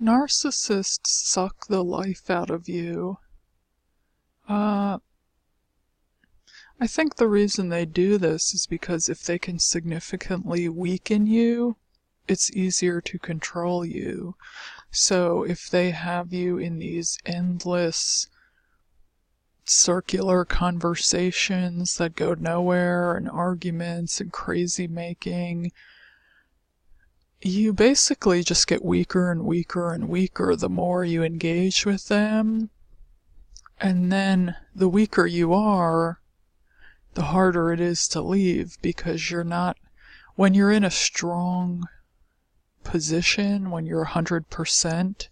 Narcissists suck the life out of you. I think the reason they do this is because if they can significantly weaken you, it's easier to control you. So if they have you in these endless circular conversations that go nowhere and arguments and crazy making, you basically just get weaker and weaker and weaker the more you engage with them. And then the weaker you are, the harder it is to leave, because when you're in a strong position, when you're 100%,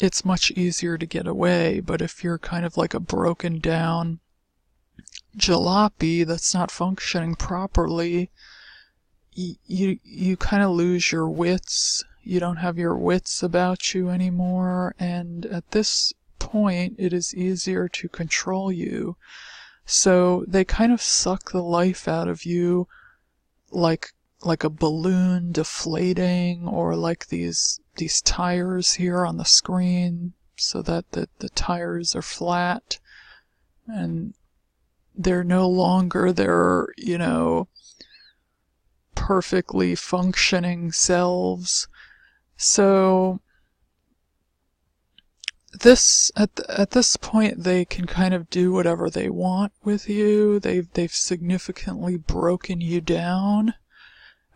it's much easier to get away. But if you're kind of like a broken down jalopy that's not functioning properly, you kind of lose your wits. You don't have your wits about you anymore, and at this point it is easier to control you. So they kind of suck the life out of you like a balloon deflating, or like these tires here on the screen, so that the tires are flat and they're no longer their, perfectly functioning selves. So at this point they can kind of do whatever they want with you. They've significantly broken you down,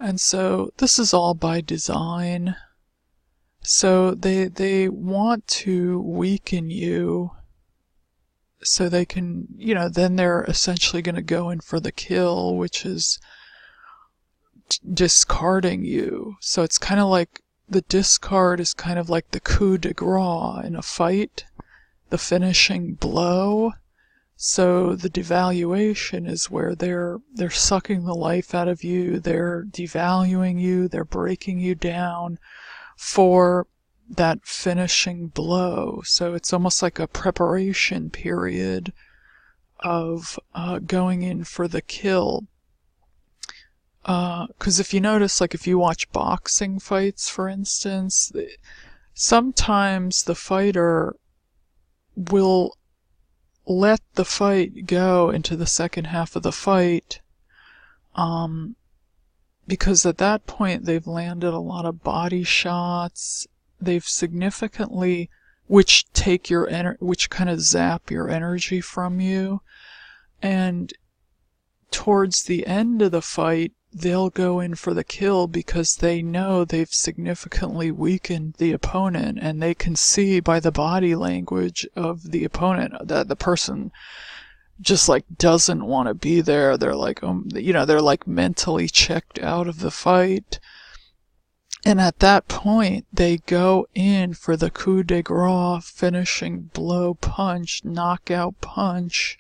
and so this is all by design. So they want to weaken you so they can, then they're essentially going to go in for the kill, which is discarding you. So it's kind of like the discard is kind of like the coup de grace in a fight, the finishing blow. So the devaluation is where they're sucking the life out of you, they're devaluing you, they're breaking you down for that finishing blow. So it's almost like a preparation period of going in for the kill. Because if you notice, like if you watch boxing fights, for instance, sometimes the fighter will let the fight go into the second half of the fight, because at that point they've landed a lot of body shots. They've significantly, which kind of zap your energy from you, and towards the end of the fight they'll go in for the kill because they know they've significantly weakened the opponent, and they can see by the body language of the opponent that the person just like doesn't want to be there. They're like, they're like mentally checked out of the fight. And at that point, they go in for the coup de grace, finishing blow punch, knockout punch,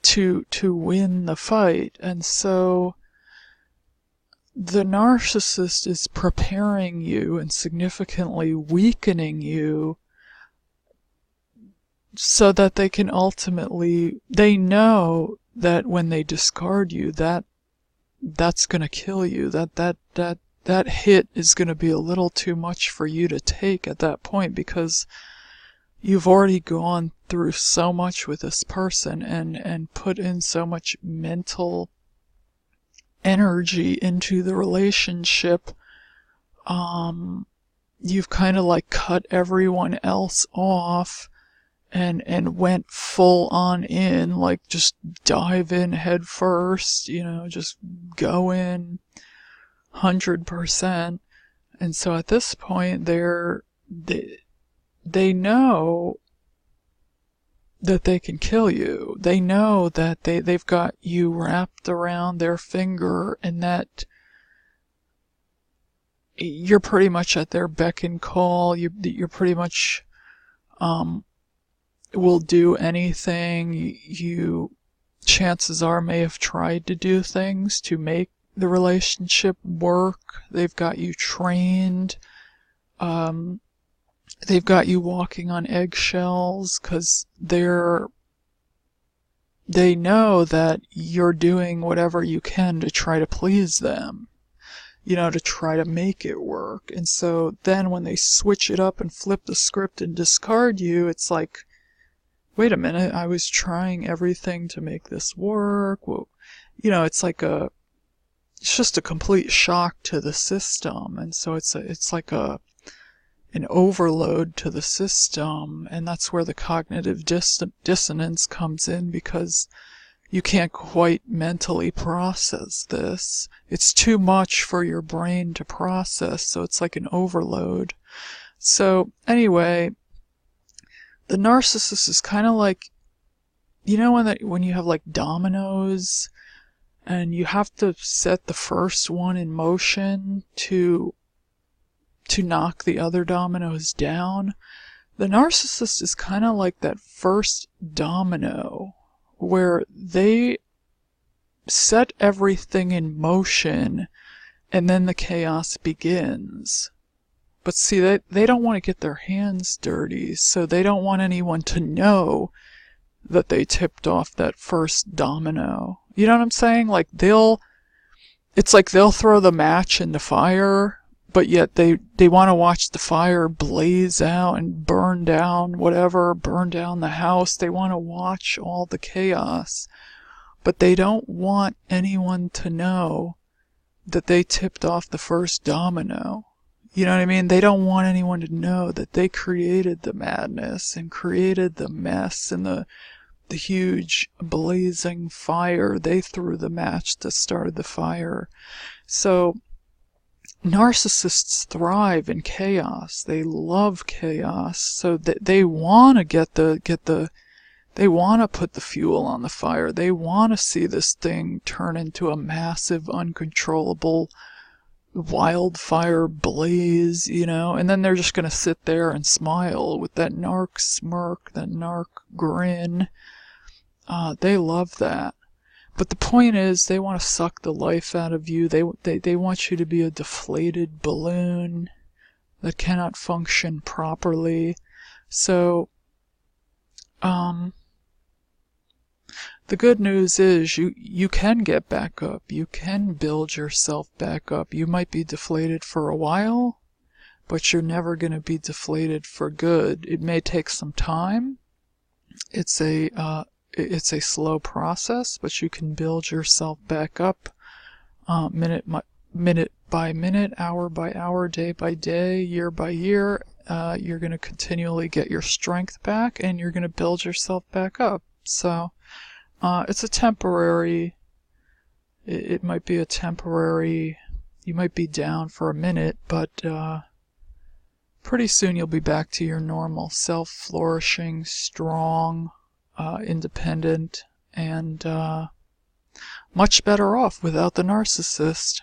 to win the fight. And so the narcissist is preparing you and significantly weakening you so that they can ultimately, they know that when they discard you, that's going to kill you. That hit is going to be a little too much for you to take at that point, because you've already gone through so much with this person and put in so much mental energy into the relationship. You've kind of like cut everyone else off and went full on in, like just dive in head first, just go in 100%. And so at this point they know that they can kill you. They know that they've got you wrapped around their finger, and that you're pretty much at their beck and call. You're pretty much will do anything. You chances are may have tried to do things to make the relationship work. They've got you trained. They've got you walking on eggshells because they know that you're doing whatever you can to try to please them. to try to make it work. And so then when they switch it up and flip the script and discard you, it's like, wait a minute, I was trying everything to make this work. Well, it's just a complete shock to the system. And so it's like an overload to the system. And that's where the cognitive dissonance comes in, because you can't quite mentally process this. It's too much for your brain to process, so it's like an overload. So anyway, the narcissist is kind of like, when you have like dominoes and you have to set the first one in motion to knock the other dominoes down. The narcissist is kind of like that first domino, where they set everything in motion and then the chaos begins. But see, they don't want to get their hands dirty, so they don't want anyone to know that they tipped off that first domino. You know what I'm saying? Like it's like they'll throw the match in the fire, but yet they want to watch the fire blaze out and burn down the house. They want to watch all the chaos, but they don't want anyone to know that they tipped off the first domino. You know what I mean? They don't want anyone to know that they created the madness and created the mess and the huge blazing fire. They threw the match that started the fire. So narcissists thrive in chaos. They love chaos. So they want to they want to put the fuel on the fire. They want to see this thing turn into a massive, uncontrollable wildfire blaze, and then they're just going to sit there and smile with that narc smirk, that narc grin. They love that. But the point is, they want to suck the life out of you. They want you to be a deflated balloon that cannot function properly. So, the good news is you can get back up. You can build yourself back up. You might be deflated for a while, but you're never going to be deflated for good. It may take some time. It's a slow process, but you can build yourself back up minute by minute, hour by hour, day by day, year by year. You're going to continually get your strength back, and you're going to build yourself back up. So it's a temporary, it might be a temporary, you might be down for a minute, but pretty soon you'll be back to your normal self, flourishing, strong, independent, and much better off without the narcissist.